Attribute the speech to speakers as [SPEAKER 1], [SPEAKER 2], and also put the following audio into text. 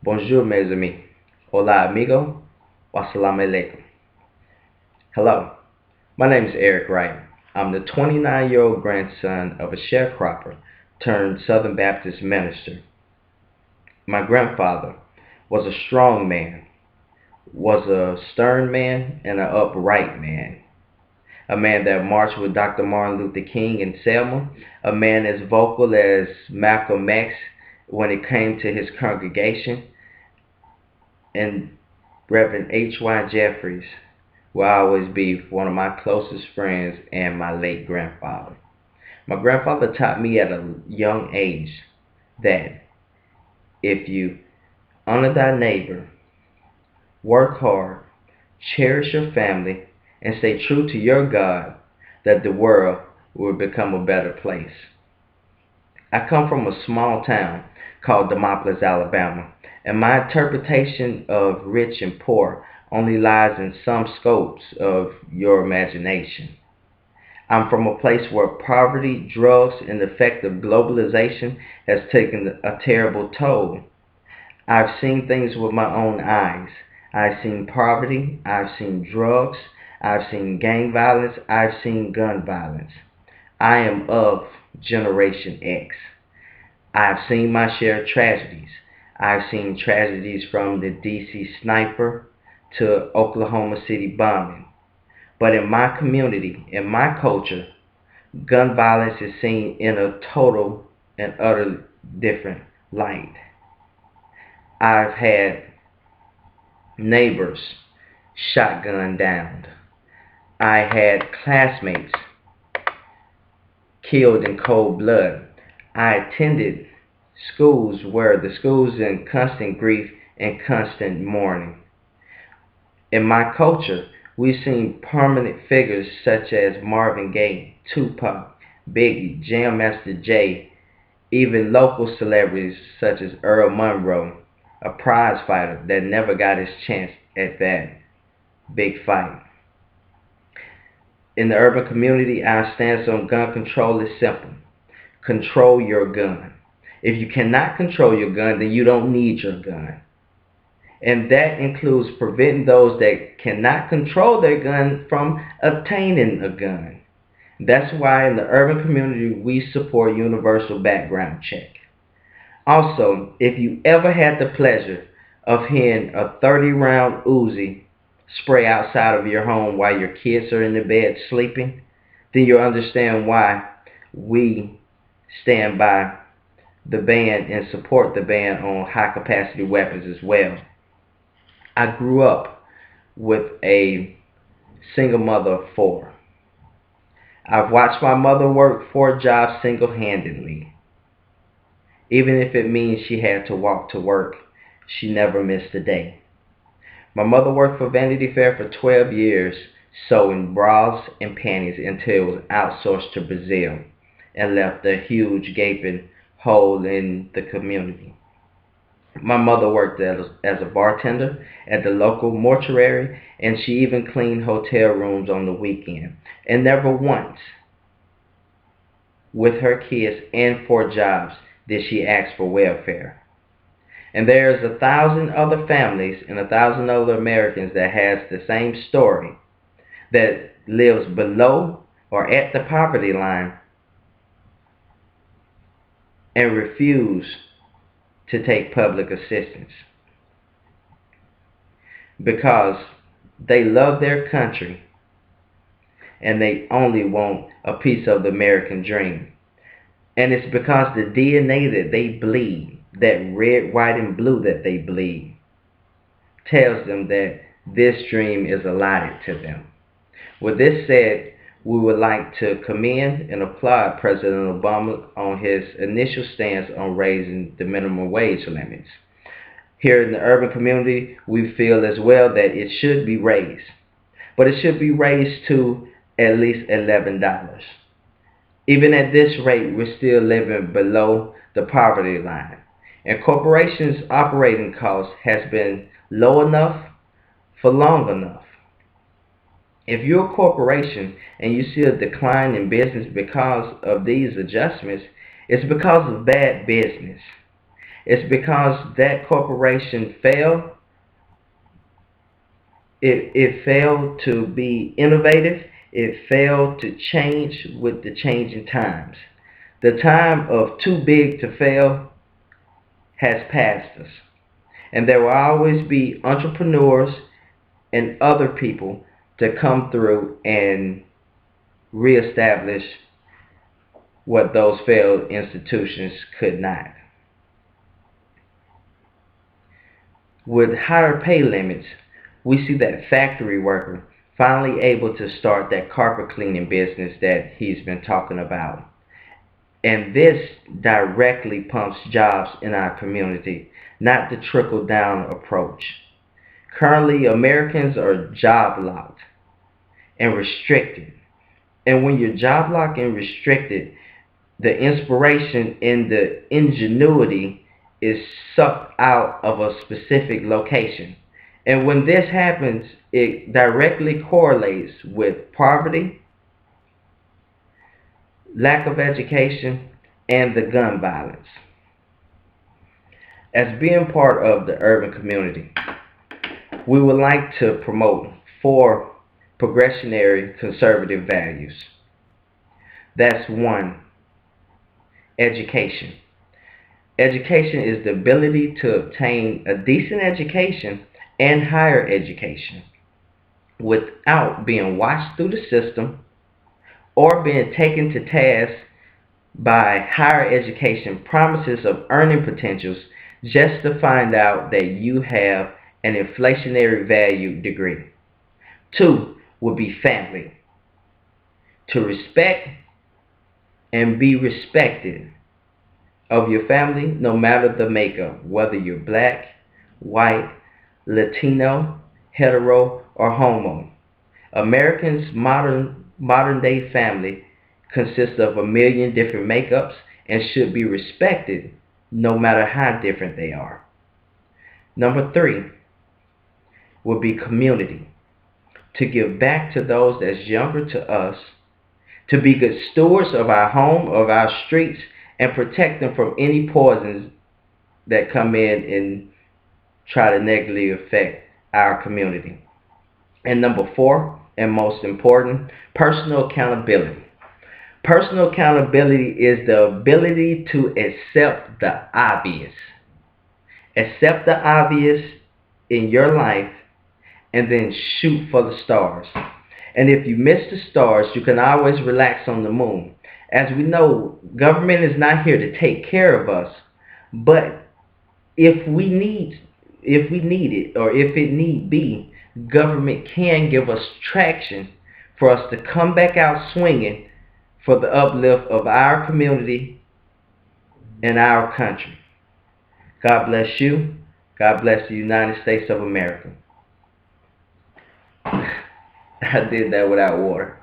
[SPEAKER 1] Bonjour, mes amis. Hola, amigo. Wassalamu alaikum. Hello, my name is Erick Wright. I'm the 29-year-old grandson of a sharecropper turned Southern Baptist minister. My grandfather was a strong man, was a stern man, and an upright man. A man that marched with Dr. Martin Luther King in Selma, a man as vocal as Malcolm X when it came to his congregation, and Reverend H.Y. Jeffries will always be one of my closest friends and my late grandfather. My grandfather taught me at a young age that if you honor thy neighbor, work hard, cherish your family, and stay true to your God, that the world will become a better place. I come from a small town called Demopolis, Alabama, and my interpretation of rich and poor only lies in some scopes of your imagination. I'm from a place where poverty, drugs, and the effect of globalization has taken a terrible toll. I've seen things with my own eyes. I've seen poverty, I've seen drugs, I've seen gang violence, I've seen gun violence. I am of Generation X. I've seen my share of tragedies. I've seen tragedies from the DC sniper to Oklahoma City bombing. But in my community, in my culture, gun violence is seen in a total and utter different light. I've had neighbors shotgunned down. I had classmates killed in cold blood. I attended schools where the schools in constant grief and constant mourning. In my culture, we've seen prominent figures such as Marvin Gaye, Tupac, Biggie, Jam Master Jay, even local celebrities such as Earl Monroe, a prize fighter that never got his chance at that big fight. In the urban community, our stance on gun control is simple. Control your gun. If you cannot control your gun, then you don't need your gun. And that includes preventing those that cannot control their gun from obtaining a gun. That's why in the urban community we support universal background check. Also, if you ever had the pleasure of hearing a 30-round Uzi spray outside of your home while your kids are in the bed sleeping, then you'll understand why we stand by the ban and support the ban on high capacity weapons as well. I grew up with a single mother of four. I've watched my mother work 4 jobs single-handedly. Even if it means she had to walk to work, she never missed a day. My mother worked for Vanity Fair for 12 years, sewing bras and panties until it was outsourced to Brazil and left a huge gaping hole in the community. My mother worked as a bartender at the local mortuary, and she even cleaned hotel rooms on the weekend. And never once, with her kids and 4 jobs, did she ask for welfare. And there's 1,000 other families and 1,000 other Americans that has the same story, that lives below or at the poverty line and refuse to take public assistance because they love their country and they only want a piece of the American dream. And it's because the DNA that they bleed, that red, white, and blue that they bleed, tells them that this dream is allotted to them. With this said, we would like to commend and applaud President Obama on his initial stance on raising the minimum wage limits. Here in the urban community, we feel as well that it should be raised, but it should be raised to at least $11. Even at this rate, we're still living below the poverty line. And corporations' operating costs has been low enough for long enough. If you're a corporation and you see a decline in business because of these adjustments, it's because of bad business. It's because that corporation failed. It failed to be innovative. It failed to change with the changing times. The time of too big to fail has passed us. And there will always be entrepreneurs and other people to come through and reestablish what those failed institutions could not. With higher pay limits, we see that factory worker finally able to start that carpet cleaning business that he's been talking about. And this directly pumps jobs in our community, not the trickle down approach. Currently, Americans are job locked and restricted. And when you're job locked and restricted, the inspiration and the ingenuity is sucked out of a specific location. And when this happens, it directly correlates with poverty, lack of education, and the gun violence. As being part of the urban community, we would like to promote 4 progressionary conservative values. That's 1, education. Education is the ability to obtain a decent education and higher education without being watched through the system or being taken to task by higher education promises of earning potentials just to find out that you have an inflationary value degree. 2 would be family. To respect and be respected of your family, no matter the makeup, whether you're black, white, Latino, hetero, or homo. Americans' modern day family consists of a million different makeups and should be respected no matter how different they are. Number 3 would be community. To give back to those that's younger to us, to be good stewards of our home, of our streets, and protect them from any poisons that come in and try to negatively affect our community. And number 4, and most important, personal accountability. Personal accountability is the ability to accept the obvious. Accept the obvious in your life and then shoot for the stars. And if you miss the stars, you can always relax on the moon. As we know, government is not here to take care of us, but if we need it, or if it need be, government can give us traction for us to come back out swinging for the uplift of our community and our country. God bless you. God bless the United States of America. I did that without water.